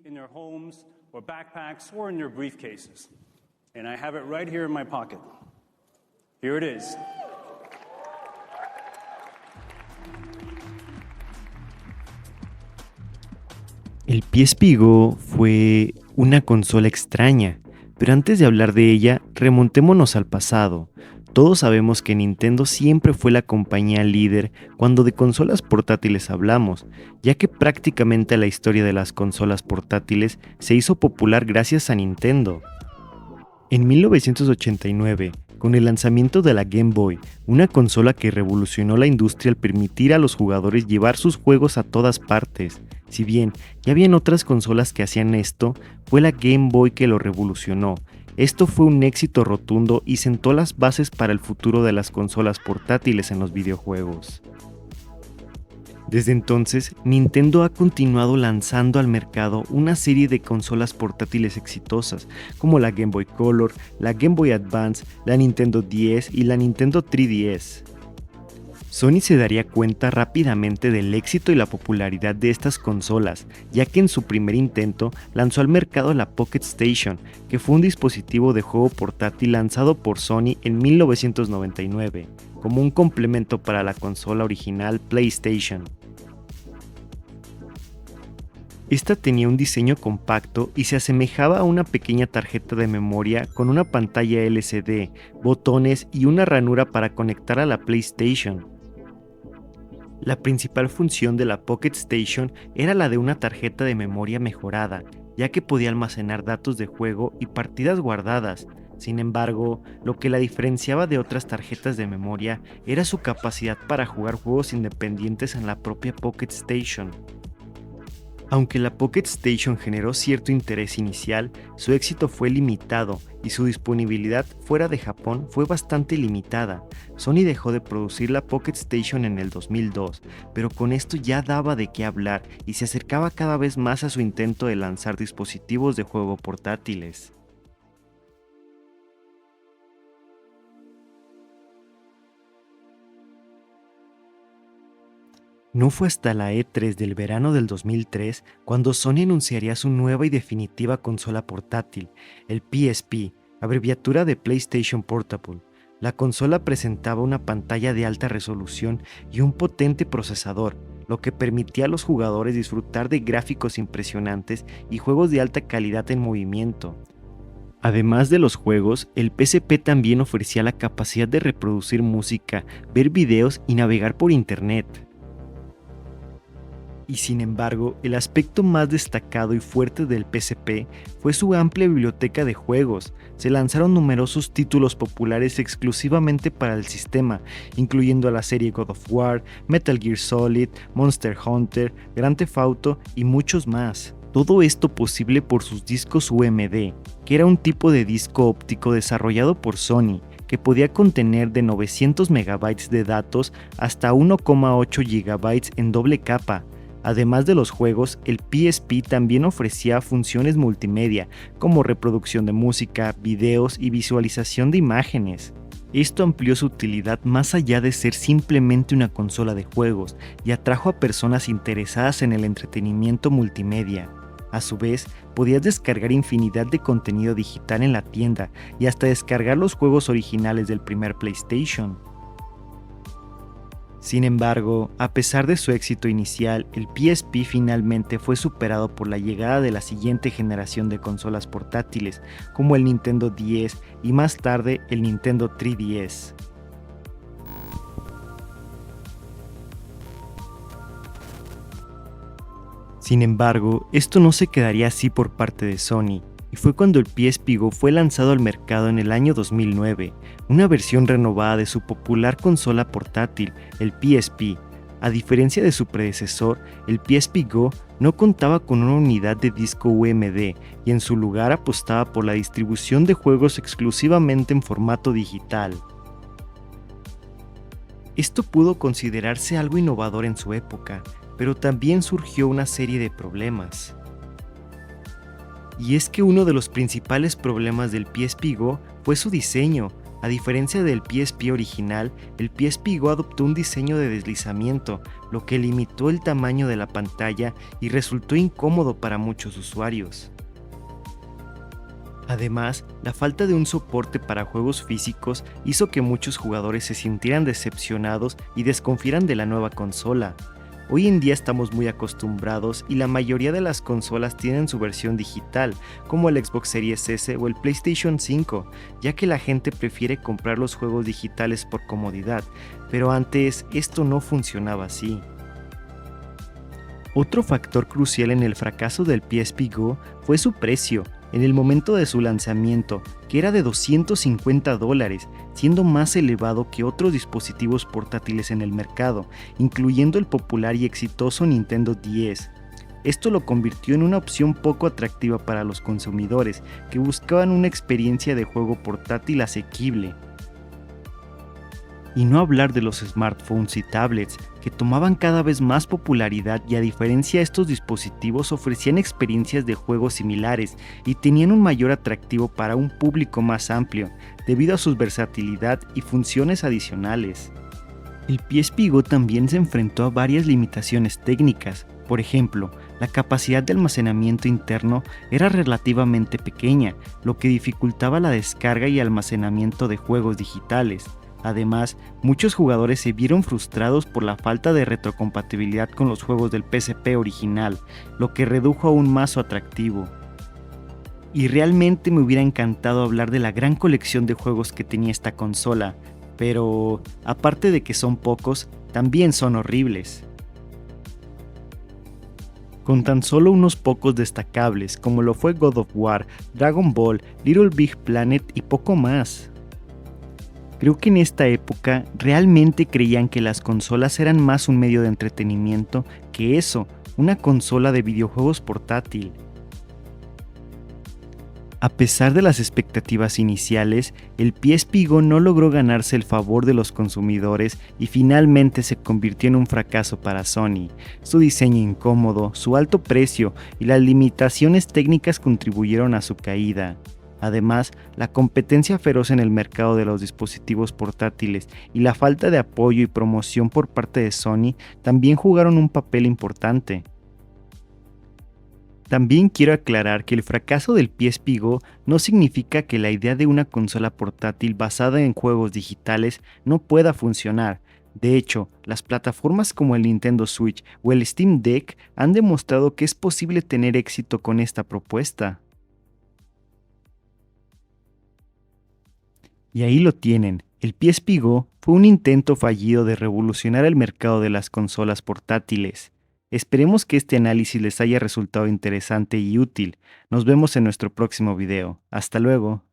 in their homes or backpacks or in their briefcases. And I have it right here in my pocket. Here it is. El PSP Go fue una consola extraña, pero antes de hablar de ella, remontémonos al pasado. Todos sabemos que Nintendo siempre fue la compañía líder cuando de consolas portátiles hablamos, ya que prácticamente la historia de las consolas portátiles se hizo popular gracias a Nintendo. En 1989, con el lanzamiento de la Game Boy, una consola que revolucionó la industria al permitir a los jugadores llevar sus juegos a todas partes. Si bien ya habían otras consolas que hacían esto, fue la Game Boy que lo revolucionó. Esto fue un éxito rotundo y sentó las bases para el futuro de las consolas portátiles en los videojuegos. Desde entonces, Nintendo ha continuado lanzando al mercado una serie de consolas portátiles exitosas, como la Game Boy Color, la Game Boy Advance, la Nintendo DS y la Nintendo 3DS. Sony se daría cuenta rápidamente del éxito y la popularidad de estas consolas, ya que en su primer intento lanzó al mercado la Pocket Station, que fue un dispositivo de juego portátil lanzado por Sony en 1999, como un complemento para la consola original PlayStation. Esta tenía un diseño compacto y se asemejaba a una pequeña tarjeta de memoria con una pantalla LCD, botones y una ranura para conectar a la PlayStation. La principal función de la Pocket Station era la de una tarjeta de memoria mejorada, ya que podía almacenar datos de juego y partidas guardadas. Sin embargo, lo que la diferenciaba de otras tarjetas de memoria era su capacidad para jugar juegos independientes en la propia Pocket Station. Aunque la Pocket Station generó cierto interés inicial, su éxito fue limitado y su disponibilidad fuera de Japón fue bastante limitada. Sony dejó de producir la Pocket Station en el 2002, pero con esto ya daba de qué hablar y se acercaba cada vez más a su intento de lanzar dispositivos de juego portátiles. No fue hasta la E3 del verano del 2003 cuando Sony anunciaría su nueva y definitiva consola portátil, el PSP, abreviatura de PlayStation Portable. La consola presentaba una pantalla de alta resolución y un potente procesador, lo que permitía a los jugadores disfrutar de gráficos impresionantes y juegos de alta calidad en movimiento. Además de los juegos, el PSP también ofrecía la capacidad de reproducir música, ver videos y navegar por internet. Y sin embargo, el aspecto más destacado y fuerte del PSP fue su amplia biblioteca de juegos. Se lanzaron numerosos títulos populares exclusivamente para el sistema, incluyendo a la serie God of War, Metal Gear Solid, Monster Hunter, Grand Theft Auto y muchos más. Todo esto posible por sus discos UMD, que era un tipo de disco óptico desarrollado por Sony, que podía contener de 900 MB de datos hasta 1,8 GB en doble capa. Además de los juegos, el PSP también ofrecía funciones multimedia, como reproducción de música, videos y visualización de imágenes. Esto amplió su utilidad más allá de ser simplemente una consola de juegos y atrajo a personas interesadas en el entretenimiento multimedia. A su vez, podías descargar infinidad de contenido digital en la tienda y hasta descargar los juegos originales del primer PlayStation. Sin embargo, a pesar de su éxito inicial, el PSP finalmente fue superado por la llegada de la siguiente generación de consolas portátiles, como el Nintendo DS y más tarde el Nintendo 3DS. Sin embargo, esto no se quedaría así por parte de Sony, y fue cuando el PSP Go fue lanzado al mercado en el año 2009, una versión renovada de su popular consola portátil, el PSP. A diferencia de su predecesor, el PSP Go no contaba con una unidad de disco UMD y en su lugar apostaba por la distribución de juegos exclusivamente en formato digital. Esto pudo considerarse algo innovador en su época, pero también surgió una serie de problemas. Y es que uno de los principales problemas del PSP Go fue su diseño. A diferencia del PSP original, el PSP Go adoptó un diseño de deslizamiento, lo que limitó el tamaño de la pantalla y resultó incómodo para muchos usuarios. Además, la falta de un soporte para juegos físicos hizo que muchos jugadores se sintieran decepcionados y desconfiaran de la nueva consola. Hoy en día estamos muy acostumbrados y la mayoría de las consolas tienen su versión digital, como el Xbox Series S o el PlayStation 5, ya que la gente prefiere comprar los juegos digitales por comodidad, pero antes esto no funcionaba así. Otro factor crucial en el fracaso del PSP Go fue su precio. En el momento de su lanzamiento, que era de $250, siendo más elevado que otros dispositivos portátiles en el mercado, incluyendo el popular y exitoso Nintendo 10. Esto lo convirtió en una opción poco atractiva para los consumidores que buscaban una experiencia de juego portátil asequible. Y no hablar de los smartphones y tablets, que tomaban cada vez más popularidad y a diferencia de estos dispositivos ofrecían experiencias de juegos similares y tenían un mayor atractivo para un público más amplio, debido a su versatilidad y funciones adicionales. El PSP Go también se enfrentó a varias limitaciones técnicas. Por ejemplo, la capacidad de almacenamiento interno era relativamente pequeña, lo que dificultaba la descarga y almacenamiento de juegos digitales. Además, muchos jugadores se vieron frustrados por la falta de retrocompatibilidad con los juegos del PSP original, lo que redujo aún más su atractivo. Y realmente me hubiera encantado hablar de la gran colección de juegos que tenía esta consola, pero aparte de que son pocos, también son horribles. Con tan solo unos pocos destacables, como lo fue God of War, Dragon Ball, Little Big Planet y poco más. Creo que en esta época realmente creían que las consolas eran más un medio de entretenimiento que eso, una consola de videojuegos portátil. A pesar de las expectativas iniciales, el PSP Go no logró ganarse el favor de los consumidores y finalmente se convirtió en un fracaso para Sony. Su diseño incómodo, su alto precio y las limitaciones técnicas contribuyeron a su caída. Además, la competencia feroz en el mercado de los dispositivos portátiles y la falta de apoyo y promoción por parte de Sony también jugaron un papel importante. También quiero aclarar que el fracaso del PSP Go no significa que la idea de una consola portátil basada en juegos digitales no pueda funcionar. De hecho, las plataformas como el Nintendo Switch o el Steam Deck han demostrado que es posible tener éxito con esta propuesta. Y ahí lo tienen, el PSP Go fue un intento fallido de revolucionar el mercado de las consolas portátiles. Esperemos que este análisis les haya resultado interesante y útil. Nos vemos en nuestro próximo video. Hasta luego.